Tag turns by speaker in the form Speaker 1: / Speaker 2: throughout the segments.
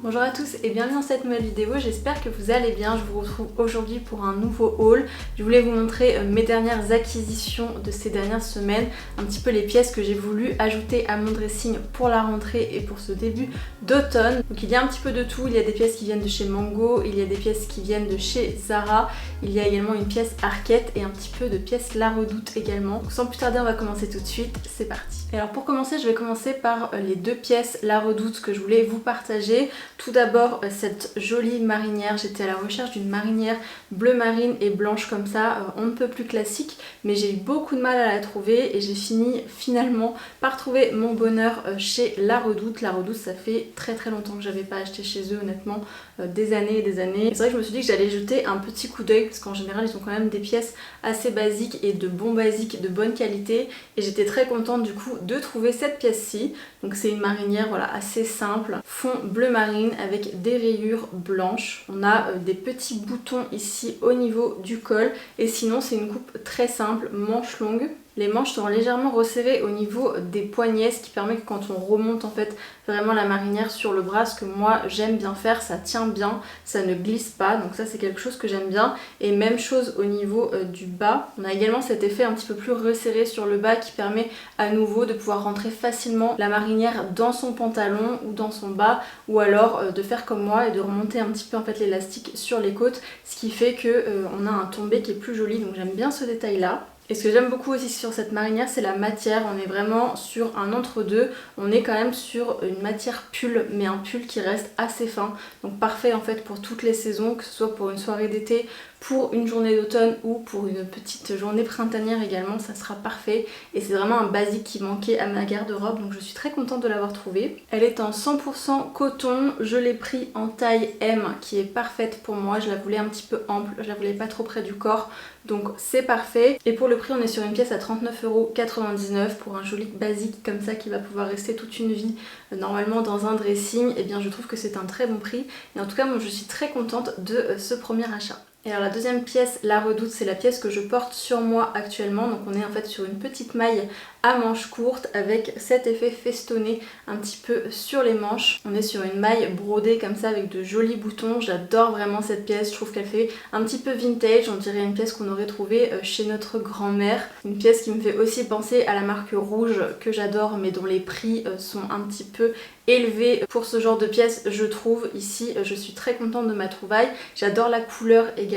Speaker 1: Bonjour à tous et bienvenue dans cette nouvelle vidéo, j'espère que vous allez bien. Je vous retrouve aujourd'hui pour un nouveau haul. Je voulais vous montrer mes dernières acquisitions de ces dernières semaines, un petit peu les pièces que j'ai voulu ajouter à mon dressing pour la rentrée et pour ce début d'automne. Donc il y a un petit peu de tout, il y a des pièces qui viennent de chez Mango, il y a des pièces qui viennent de chez Zara, il y a également une pièce Arket et un petit peu de pièces La Redoute également. Donc sans plus tarder, on va commencer tout de suite, c'est parti. Et alors pour commencer, je vais commencer par les deux pièces La Redoute que je voulais vous partager. Tout d'abord cette jolie marinière, j'étais à la recherche d'une marinière bleu marine et blanche comme ça, on ne peut plus classique, mais j'ai eu beaucoup de mal à la trouver et j'ai fini finalement par trouver mon bonheur chez La Redoute. La Redoute, ça fait très longtemps que j'avais pas acheté chez eux honnêtement, des années et des années. C'est vrai que je me suis dit que j'allais jeter un petit coup d'œil parce qu'en général ils ont quand même des pièces assez basiques et de bons basiques de bonne qualité et j'étais très contente du coup de trouver cette pièce-ci. Donc c'est une marinière voilà, assez simple, fond bleu marine avec des rayures blanches. On a des petits boutons ici au niveau du col et sinon c'est une coupe très simple, manche longue. Les manches sont légèrement resserrées au niveau des poignets, ce qui permet que quand on remonte en fait vraiment la marinière sur le bras, ce que moi j'aime bien faire, ça tient bien, ça ne glisse pas, donc ça c'est quelque chose que j'aime bien. Et même chose au niveau du bas, on a également cet effet un petit peu plus resserré sur le bas qui permet à nouveau de pouvoir rentrer facilement la marinière dans son pantalon ou dans son bas, ou alors de faire comme moi et de remonter un petit peu en fait l'élastique sur les côtes, ce qui fait que on a un tombé qui est plus joli, donc j'aime bien ce détail là. Et ce que j'aime beaucoup aussi sur cette marinière, c'est la matière. On est vraiment sur un entre-deux. On est quand même sur une matière pull, mais un pull qui reste assez fin. Donc parfait en fait pour toutes les saisons, que ce soit pour une soirée d'été, pour une journée d'automne ou pour une petite journée printanière également, ça sera parfait. Et c'est vraiment un basique qui manquait à ma garde-robe, donc je suis très contente de l'avoir trouvée. Elle est en 100% coton, je l'ai pris en taille M qui est parfaite pour moi. Je la voulais un petit peu ample, je la voulais pas trop près du corps, donc c'est parfait. Et pour le prix, on est sur une pièce à 39,99 € pour un joli basique comme ça qui va pouvoir rester toute une vie normalement dans un dressing. Et bien je trouve que c'est un très bon prix. Et en tout cas, moi je suis très contente de ce premier achat. Et alors la deuxième pièce, La Redoute, c'est la pièce que je porte sur moi actuellement. Donc on est en fait sur une petite maille à manches courtes avec cet effet festonné un petit peu sur les manches. On est sur une maille brodée comme ça avec de jolis boutons. J'adore vraiment cette pièce, je trouve qu'elle fait un petit peu vintage. On dirait une pièce qu'on aurait trouvée chez notre grand-mère. Une pièce qui me fait aussi penser à la marque Rouge que j'adore mais dont les prix sont un petit peu élevé pour ce genre de pièces, je trouve. Ici je suis très contente de ma trouvaille, j'adore la couleur également.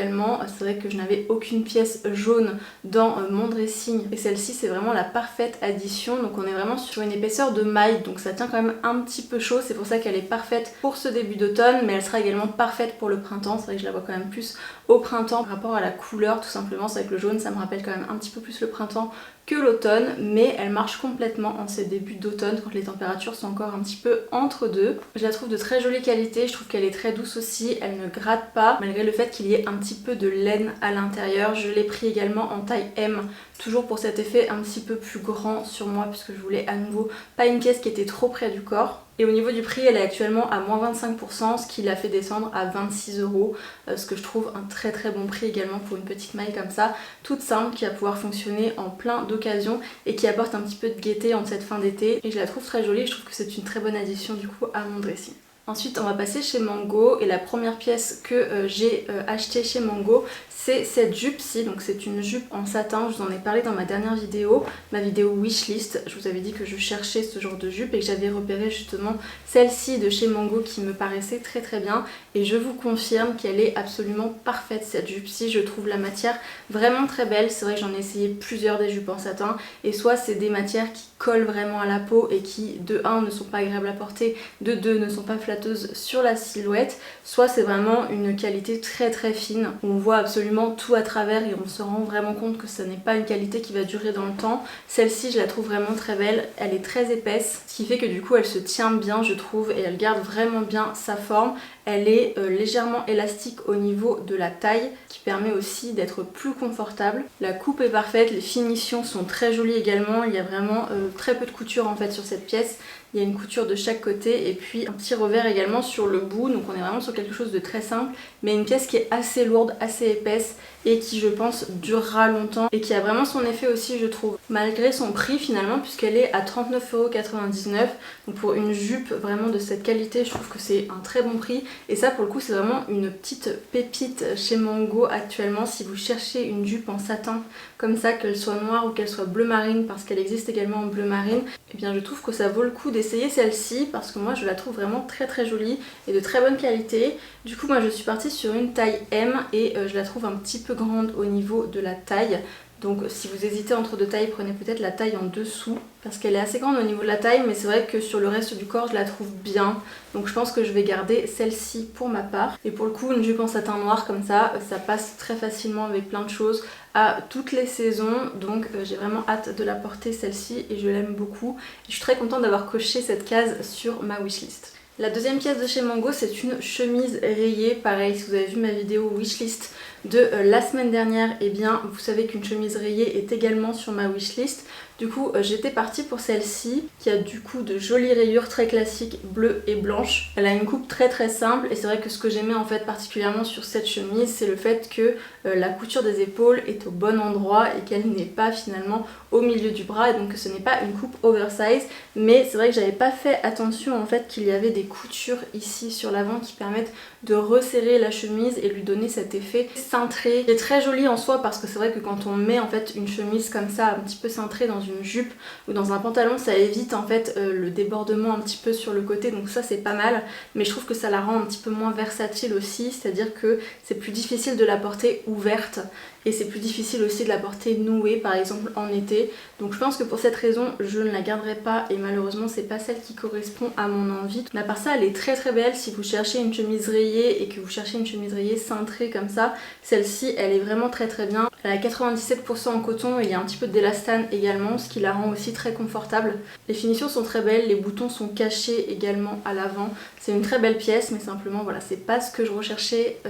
Speaker 1: C'est vrai que je n'avais aucune pièce jaune dans mon dressing et celle-ci c'est vraiment la parfaite addition. Donc on est vraiment sur une épaisseur de maille, donc ça tient quand même un petit peu chaud, c'est pour ça qu'elle est parfaite pour ce début d'automne, mais elle sera également parfaite pour le printemps. C'est vrai que je la vois quand même plus au printemps par rapport à la couleur, tout simplement. C'est vrai que le jaune ça me rappelle quand même un petit peu plus le printemps que l'automne, mais elle marche complètement en ces débuts d'automne quand les températures sont encore un petit peu entre deux. Je la trouve de très jolie qualité, je trouve qu'elle est très douce aussi, elle ne gratte pas malgré le fait qu'il y ait un petit peu de laine à l'intérieur. Je l'ai pris également en taille M, toujours pour cet effet un petit peu plus grand sur moi puisque je voulais à nouveau pas une pièce qui était trop près du corps. Et au niveau du prix, elle est actuellement à moins 25%, ce qui l'a fait descendre à 26 €, ce que je trouve un très bon prix également pour une petite maille comme ça, toute simple, qui va pouvoir fonctionner en plein d'occasions et qui apporte un petit peu de gaieté en cette fin d'été. Et je la trouve très jolie, je trouve que c'est une très bonne addition du coup à mon dressing. Ensuite on va passer chez Mango et la première pièce que j'ai achetée chez Mango, c'est cette jupe-ci. Donc c'est une jupe en satin, je vous en ai parlé dans ma dernière vidéo, ma vidéo wishlist. Je vous avais dit que je cherchais ce genre de jupe et que j'avais repéré justement celle-ci de chez Mango qui me paraissait très bien. Et je vous confirme qu'elle est absolument parfaite cette jupe-ci, je trouve la matière vraiment très belle. C'est vrai que j'en ai essayé plusieurs des jupes en satin et soit c'est des matières qui collent vraiment à la peau et qui de 1 ne sont pas agréables à porter, de 2 ne sont pas flatteuses sur la silhouette, soit c'est vraiment une qualité très fine, on voit absolument tout à travers et on se rend vraiment compte que ce n'est pas une qualité qui va durer dans le temps. Celle-ci je la trouve vraiment très belle, elle est très épaisse, ce qui fait que du coup elle se tient bien je trouve et elle garde vraiment bien sa forme. Elle est légèrement élastique au niveau de la taille, qui permet aussi d'être plus confortable. La coupe est parfaite, les finitions sont très jolies également, il y a vraiment très peu de couture en fait sur cette pièce, il y a une couture de chaque côté et puis un petit revers également sur le bout, donc on est vraiment sur quelque chose de très simple, mais une pièce qui est assez lourde, assez épaisse et qui je pense durera longtemps et qui a vraiment son effet aussi je trouve, malgré son prix finalement puisqu'elle est à 39,99 €. Donc pour une jupe vraiment de cette qualité je trouve que c'est un très bon prix et ça pour le coup c'est vraiment une petite pépite chez Mango actuellement. Si vous cherchez une jupe en satin comme ça, qu'elle soit noire ou qu'elle soit bleu marine, parce qu'elle existe également en bleu marine, et bien je trouve que ça vaut le coup d'essayer celle-ci parce que moi je la trouve vraiment très très jolie et de très bonne qualité. Du coup moi je suis partie sur une taille M et je la trouve un petit peu grande au niveau de la taille. Donc si vous hésitez entre deux tailles, prenez peut-être la taille en dessous parce qu'elle est assez grande au niveau de la taille, mais c'est vrai que sur le reste du corps je la trouve bien. Donc je pense que je vais garder celle-ci pour ma part. Et pour le coup une jupe en satin noir comme ça passe très facilement avec plein de choses à toutes les saisons. Donc j'ai vraiment hâte de la porter celle-ci et je l'aime beaucoup. Et je suis très contente d'avoir coché cette case sur ma wishlist. La deuxième pièce de chez Mango, c'est une chemise rayée. Pareil, si vous avez vu ma vidéo wishlist de la semaine dernière, et bien vous savez qu'une chemise rayée est également sur ma wishlist. Du coup j'étais partie pour celle-ci qui a du coup de jolies rayures très classiques bleues et blanches. Elle a une coupe très très simple et c'est vrai que ce que j'aimais en fait particulièrement sur cette chemise c'est le fait que la couture des épaules est au bon endroit et qu'elle n'est pas finalement au milieu du bras et donc ce n'est pas une coupe oversize, mais c'est vrai que j'avais pas fait attention en fait qu'il y avait des coutures ici sur l'avant qui permettent de resserrer la chemise et lui donner cet effet cintré qui est très joli en soi parce que c'est vrai que quand on met en fait une chemise comme ça un petit peu cintrée dans une jupe ou dans un pantalon ça évite en fait le débordement un petit peu sur le côté, donc ça c'est pas mal, mais je trouve que ça la rend un petit peu moins versatile aussi, c'est à dire que c'est plus difficile de la porter ouverte et c'est plus difficile aussi de la porter nouée par exemple en été. Donc je pense que pour cette raison je ne la garderai pas et malheureusement c'est pas celle qui correspond à mon envie. Mais à part ça elle est très très belle si vous cherchez une chemise rayée et que vous cherchez une chemise rayée cintrée comme ça. Celle-ci elle est vraiment très très bien. Elle a 97% en coton et il y a un petit peu d'élastane également, ce qui la rend aussi très confortable. Les finitions sont très belles, les boutons sont cachés également à l'avant. C'est une très belle pièce mais simplement voilà c'est pas ce que je recherchais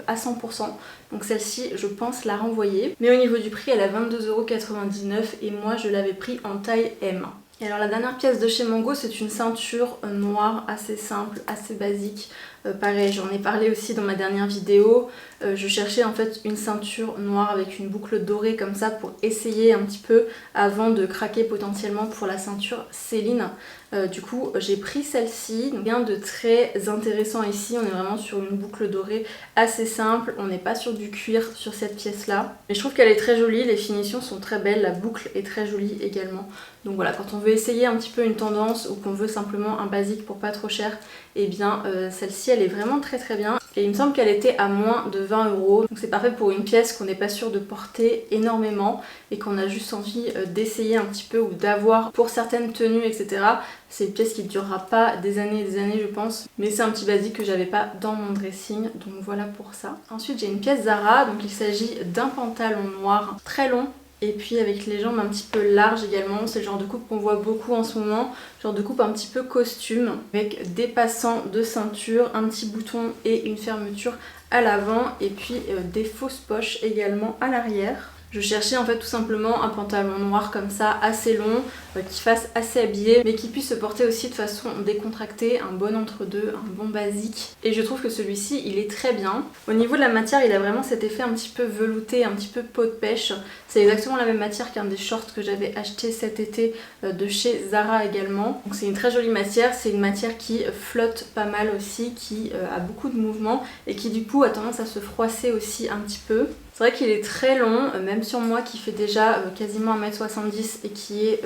Speaker 1: à 100%. Donc celle-ci je pense la renvoyer. Mais au niveau du prix elle a 22,99 € et moi je l'avais pris en taille M. Et alors la dernière pièce de chez Mango c'est une ceinture noire assez simple, assez basique. Pareil j'en ai parlé aussi dans ma dernière vidéo. Je cherchais en fait une ceinture noire avec une boucle dorée comme ça pour essayer un petit peu avant de craquer potentiellement pour la ceinture Céline. Du coup j'ai pris celle-ci, rien de très intéressant ici, on est vraiment sur une boucle dorée assez simple, on n'est pas sur du cuir sur cette pièce là. Mais je trouve qu'elle est très jolie, les finitions sont très belles, la boucle est très jolie également. Donc voilà, quand on veut essayer un petit peu une tendance ou qu'on veut simplement un basique pour pas trop cher, et bien celle-ci elle est vraiment très très bien. Et il me semble qu'elle était à moins de 20 €. Donc c'est parfait pour une pièce qu'on n'est pas sûr de porter énormément et qu'on a juste envie d'essayer un petit peu ou d'avoir pour certaines tenues etc. C'est une pièce qui ne durera pas des années et des années je pense. Mais c'est un petit basique que j'avais pas dans mon dressing. Donc voilà pour ça. Ensuite j'ai une pièce Zara. Donc il s'agit d'un pantalon noir très long. Et puis avec les jambes un petit peu larges également, c'est le genre de coupe qu'on voit beaucoup en ce moment, genre de coupe un petit peu costume, avec des passants de ceinture, un petit bouton et une fermeture à l'avant, et puis des fausses poches également à l'arrière. Je cherchais en fait tout simplement un pantalon noir comme ça, assez long, qui fasse assez habillé, mais qui puisse se porter aussi de façon décontractée, un bon entre-deux, un bon basique. Et je trouve que celui-ci, il est très bien. Au niveau de la matière, il a vraiment cet effet un petit peu velouté, un petit peu peau de pêche. C'est exactement la même matière qu'un des shorts que j'avais acheté cet été de chez Zara également. Donc c'est une très jolie matière, c'est une matière qui flotte pas mal aussi, qui a beaucoup de mouvement et qui du coup a tendance à se froisser aussi un petit peu. C'est vrai qu'il est très long, même sur moi qui fait déjà quasiment 1m70 et qui est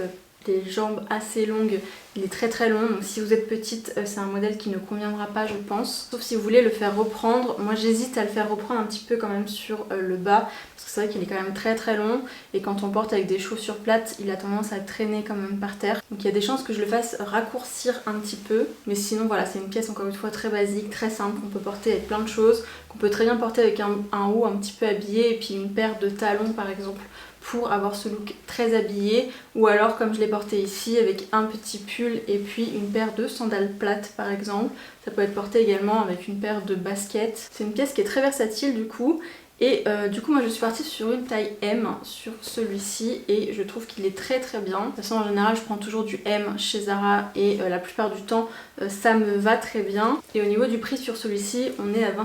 Speaker 1: les jambes assez longues, il est très très long, donc si vous êtes petite c'est un modèle qui ne conviendra pas je pense, sauf si vous voulez le faire reprendre. Moi j'hésite à le faire reprendre un petit peu quand même sur le bas, parce que c'est vrai qu'il est quand même très très long et quand on porte avec des chaussures plates il a tendance à traîner quand même par terre, donc il y a des chances que je le fasse raccourcir un petit peu, mais sinon voilà c'est une pièce encore une fois très basique, très simple, qu'on peut porter avec plein de choses, qu'on peut très bien porter avec un haut un petit peu habillé et puis une paire de talons par exemple pour avoir ce look très habillé, ou alors comme je l'ai porté ici avec un petit pull et puis une paire de sandales plates par exemple. Ça peut être porté également avec une paire de baskets. C'est une pièce qui est très versatile du coup Et du coup moi je suis partie sur une taille M sur celui-ci et je trouve qu'il est très très bien. De toute façon en général je prends toujours du M chez Zara et la plupart du temps ça me va très bien. Et au niveau du prix sur celui-ci on est à 29,95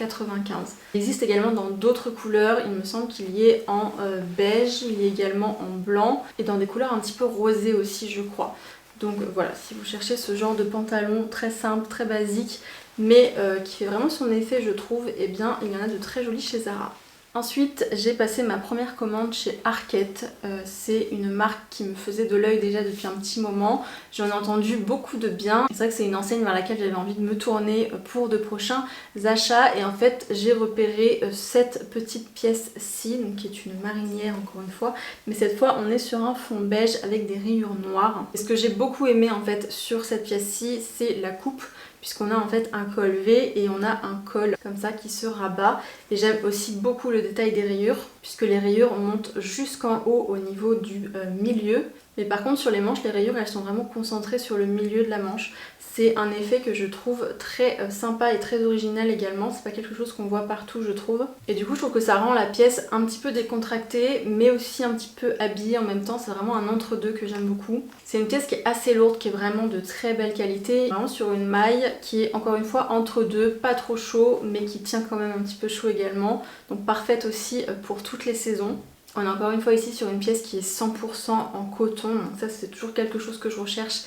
Speaker 1: €. Il existe également dans d'autres couleurs, il me semble qu'il y ait en beige, il y a également en blanc et dans des couleurs un petit peu rosées aussi je crois. Donc voilà, si vous cherchez ce genre de pantalon très simple, très basique, mais qui fait vraiment son effet je trouve, et bien il y en a de très jolis chez Zara. Ensuite j'ai passé ma première commande chez Arket, c'est une marque qui me faisait de l'œil déjà depuis un petit moment, j'en ai entendu beaucoup de bien, c'est vrai que c'est une enseigne vers laquelle j'avais envie de me tourner pour de prochains achats et en fait j'ai repéré cette petite pièce-ci, donc qui est une marinière encore une fois, mais cette fois on est sur un fond beige avec des rayures noires. Et ce que j'ai beaucoup aimé en fait sur cette pièce-ci c'est la coupe, puisqu'on a en fait un col V et on a un col comme ça qui se rabat. Et j'aime aussi beaucoup le détail des rayures, puisque les rayures montent jusqu'en haut au niveau du milieu. Mais par contre sur les manches, les rayures elles sont vraiment concentrées sur le milieu de la manche. C'est un effet que je trouve très sympa et très original également, c'est pas quelque chose qu'on voit partout je trouve. Et du coup je trouve que ça rend la pièce un petit peu décontractée mais aussi un petit peu habillée en même temps, c'est vraiment un entre-deux que j'aime beaucoup. C'est une pièce qui est assez lourde, qui est vraiment de très belle qualité, vraiment sur une maille qui est encore une fois entre deux, pas trop chaud mais qui tient quand même un petit peu chaud également, donc parfaite aussi pour toutes les saisons. On est encore une fois ici sur une pièce qui est 100% en coton, donc ça c'est toujours quelque chose que je recherche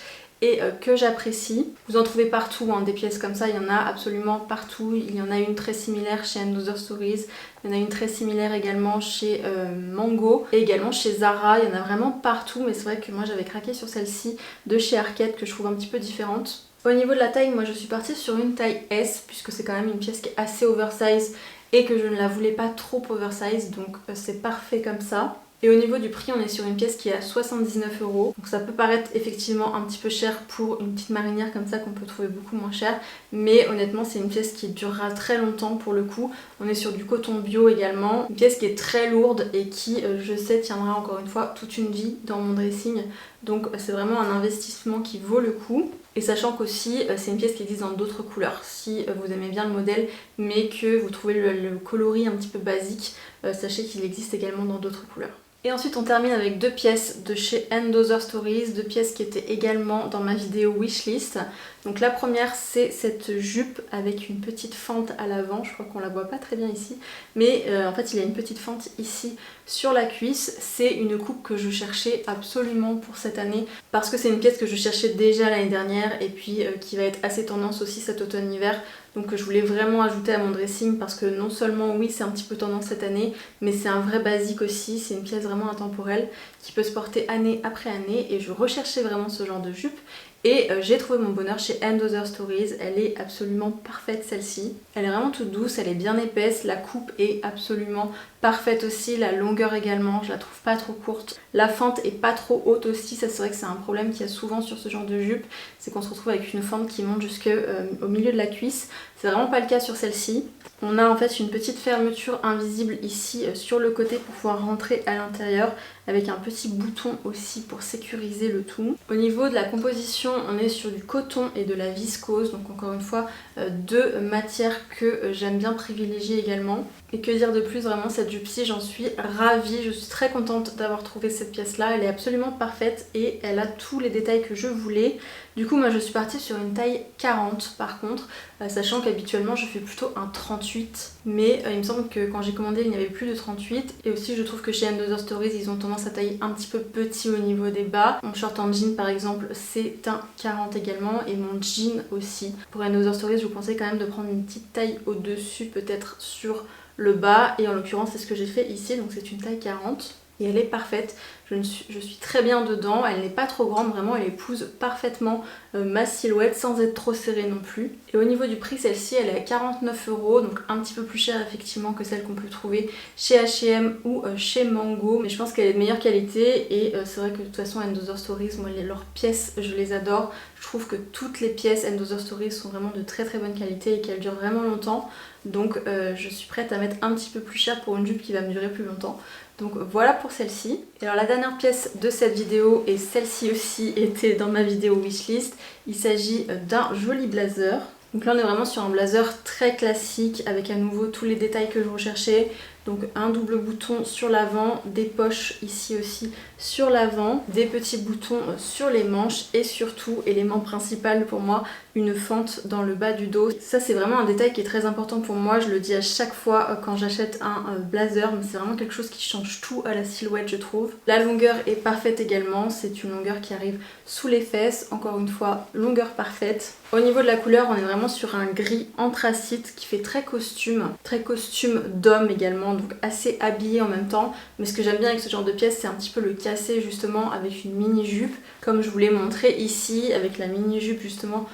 Speaker 1: et que j'apprécie. Vous en trouvez partout, hein, des pièces comme ça, il y en a absolument partout. Il y en a une très similaire chez &Other Stories, il y en a une très similaire également chez Mango et également chez Zara, il y en a vraiment partout, mais c'est vrai que moi j'avais craqué sur celle-ci de chez Arket que je trouve un petit peu différente. Au niveau de la taille, moi je suis partie sur une taille S puisque c'est quand même une pièce qui est assez oversize et que je ne la voulais pas trop oversize, donc c'est parfait comme ça. Et au niveau du prix, on est sur une pièce qui est à 79 €. Donc ça peut paraître effectivement un petit peu cher pour une petite marinière comme ça qu'on peut trouver beaucoup moins cher. Mais honnêtement, c'est une pièce qui durera très longtemps pour le coup. On est sur du coton bio également. Une pièce qui est très lourde et qui, je sais, tiendra encore une fois toute une vie dans mon dressing. Donc c'est vraiment un investissement qui vaut le coup. Et sachant qu'aussi c'est une pièce qui existe dans d'autres couleurs. Si vous aimez bien le modèle mais que vous trouvez le coloris un petit peu basique, sachez qu'il existe également dans d'autres couleurs. Et ensuite on termine avec deux pièces de chez &Other Stories, deux pièces qui étaient également dans ma vidéo wishlist. Donc la première c'est cette jupe avec une petite fente à l'avant, je crois qu'on la voit pas très bien ici, mais en fait il y a une petite fente ici sur la cuisse. C'est une coupe que je cherchais absolument pour cette année parce que c'est une pièce que je cherchais déjà l'année dernière et puis qui va être assez tendance aussi cet automne-hiver. Donc je voulais vraiment ajouter à mon dressing parce que non seulement oui c'est un petit peu tendance cette année, mais c'est un vrai basique aussi, c'est une pièce vraiment intemporelle qui peut se porter année après année et je recherchais vraiment ce genre de jupe. Et j'ai trouvé mon bonheur chez &Other Stories, elle est absolument parfaite celle-ci. Elle est vraiment toute douce, elle est bien épaisse, la coupe est absolument parfaite aussi, la longueur également, je la trouve pas trop courte. La fente est pas trop haute aussi, ça c'est vrai que c'est un problème qu'il y a souvent sur ce genre de jupe, c'est qu'on se retrouve avec une fente qui monte jusqu'au milieu de la cuisse. C'est vraiment pas le cas sur celle-ci. On a en fait une petite fermeture invisible ici sur le côté pour pouvoir rentrer à l'intérieur avec un petit bouton aussi pour sécuriser le tout. Au niveau de la composition, on est sur du coton et de la viscose, donc encore une fois deux matières que j'aime bien privilégier également. Et que dire de plus, vraiment cette jupe-ci, j'en suis ravie, je suis très contente d'avoir trouvé cette pièce-là, elle est absolument parfaite et elle a tous les détails que je voulais. Du coup moi je suis partie sur une taille 40 par contre, sachant qu'habituellement je fais plutôt un 38, mais il me semble que quand j'ai commandé il n'y avait plus de 38, et aussi je trouve que chez &Other Stories ils ont tendance à tailler un petit peu petit au niveau des bas. Mon short en jean par exemple c'est un 40 également, et mon jean aussi. Pour &Other Stories je vous conseille quand même de prendre une petite taille au-dessus peut-être sur le bas, et en l'occurrence c'est ce que j'ai fait ici, donc c'est une taille 40 et elle est parfaite. Je suis très bien dedans, elle n'est pas trop grande, vraiment elle épouse parfaitement ma silhouette sans être trop serrée non plus. Et au niveau du prix, celle-ci elle est à 49 €, donc un petit peu plus chère effectivement que celle qu'on peut trouver chez H&M ou chez Mango, mais je pense qu'elle est de meilleure qualité. Et c'est vrai que de toute façon &Other Stories, moi leurs pièces je les adore. Je trouve que toutes les pièces &Other Stories sont vraiment de très très bonne qualité et qu'elles durent vraiment longtemps, donc je suis prête à mettre un petit peu plus cher pour une jupe qui va me durer plus longtemps. Donc voilà pour celle-ci. Et alors la dernière pièce de cette vidéo, et celle-ci aussi était dans ma vidéo wishlist, il s'agit d'un joli blazer. Donc là on est vraiment sur un blazer très classique avec à nouveau tous les détails que je recherchais. Donc un double bouton sur l'avant, des poches ici aussi sur l'avant, des petits boutons sur les manches et surtout, élément principal pour moi, une fente dans le bas du dos. Ça c'est vraiment un détail qui est très important pour moi, je le dis à chaque fois quand j'achète un blazer, mais c'est vraiment quelque chose qui change tout à la silhouette je trouve. La longueur est parfaite également, c'est une longueur qui arrive sous les fesses, encore une fois longueur parfaite. Au niveau de la couleur on est vraiment sur un gris anthracite qui fait très costume d'homme également, donc assez habillé en même temps. Mais ce que j'aime bien avec ce genre de pièce c'est un petit peu le casser justement avec une mini jupe comme je vous l'ai montré ici avec la mini jupe justement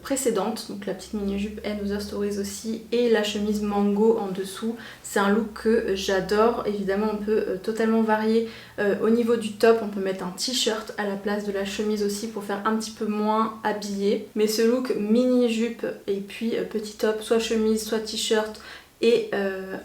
Speaker 1: précédente, donc la petite mini jupe Another Stories aussi et la chemise mango en dessous. C'est un look que j'adore. Évidemment on peut totalement varier au niveau du top, on peut mettre un t-shirt à la place de la chemise aussi pour faire un petit peu moins habillé, mais ce look mini jupe et puis petit top, soit chemise soit t-shirt et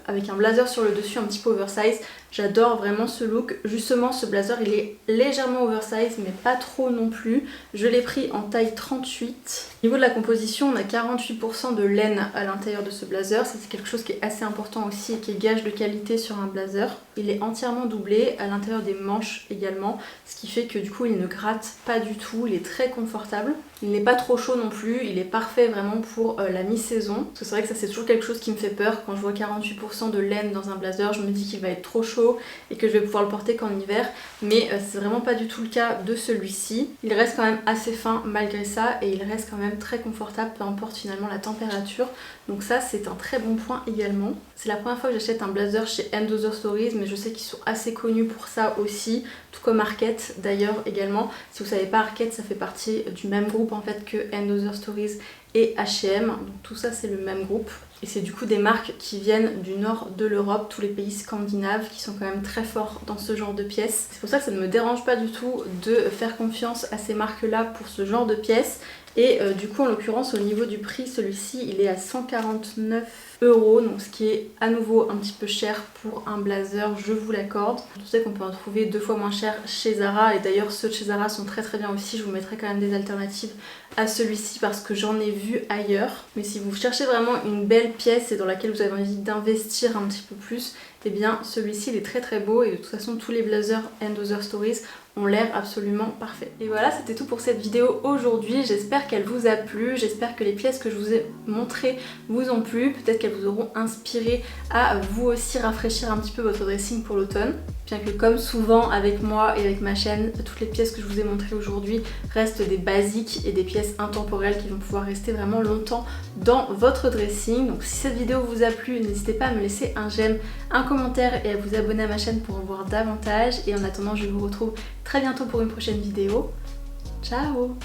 Speaker 1: avec un blazer sur le dessus un petit peu oversize. J'adore vraiment ce look. Justement ce blazer il est légèrement oversize mais pas trop non plus. Je l'ai pris en taille 38. Au niveau de la composition on a 48% de laine à l'intérieur de ce blazer. Ça c'est quelque chose qui est assez important aussi et qui est gage de qualité sur un blazer. Il est entièrement doublé à l'intérieur des manches également, ce qui fait que du coup il ne gratte pas du tout, il est très confortable. Il n'est pas trop chaud non plus, il est parfait vraiment pour la mi-saison. Parce que c'est vrai que ça c'est toujours quelque chose qui me fait peur. Quand je vois 48% de laine dans un blazer, je me dis qu'il va être trop chaud et que je vais pouvoir le porter qu'en hiver. Mais c'est vraiment pas du tout le cas de celui-ci. Il reste quand même assez fin malgré ça et il reste quand même très confortable, peu importe finalement la température. Donc ça c'est un très bon point également. C'est la première fois que j'achète un blazer chez Another Stories, mais je sais qu'ils sont assez connus pour ça aussi, tout comme Arket d'ailleurs également. Si vous savez pas, Arket ça fait partie du même groupe en fait que Another Stories et H&M, donc tout ça c'est le même groupe. Et c'est du coup des marques qui viennent du nord de l'Europe, tous les pays scandinaves qui sont quand même très forts dans ce genre de pièces. C'est pour ça que ça ne me dérange pas du tout de faire confiance à ces marques-là pour ce genre de pièces. Et du coup en l'occurrence au niveau du prix, celui-ci il est à 149 €, donc ce qui est à nouveau un petit peu cher pour un blazer, je vous l'accorde. Je sais qu'on peut en trouver 2 fois moins cher chez Zara et d'ailleurs ceux de chez Zara sont très très bien aussi. Je vous mettrai quand même des alternatives à celui-ci parce que j'en ai vu ailleurs. Mais si vous cherchez vraiment une belle pièce et dans laquelle vous avez envie d'investir un petit peu plus, et bien celui-ci il est très très beau et de toute façon tous les blazers Another Stories ont l'air absolument parfaits. Et voilà, c'était tout pour cette vidéo aujourd'hui. J'espère qu'elle vous a plu, j'espère que les pièces que je vous ai montrées vous ont plu, peut-être qu'elles vous auront inspiré à vous aussi rafraîchir un petit peu votre dressing pour l'automne. Bien que comme souvent avec moi et avec ma chaîne, toutes les pièces que je vous ai montrées aujourd'hui restent des basiques et des pièces intemporelles qui vont pouvoir rester vraiment longtemps dans votre dressing. Donc si cette vidéo vous a plu, n'hésitez pas à me laisser un j'aime, un commentaire et à vous abonner à ma chaîne pour en voir davantage. Et en attendant, je vous retrouve très bientôt pour une prochaine vidéo. Ciao!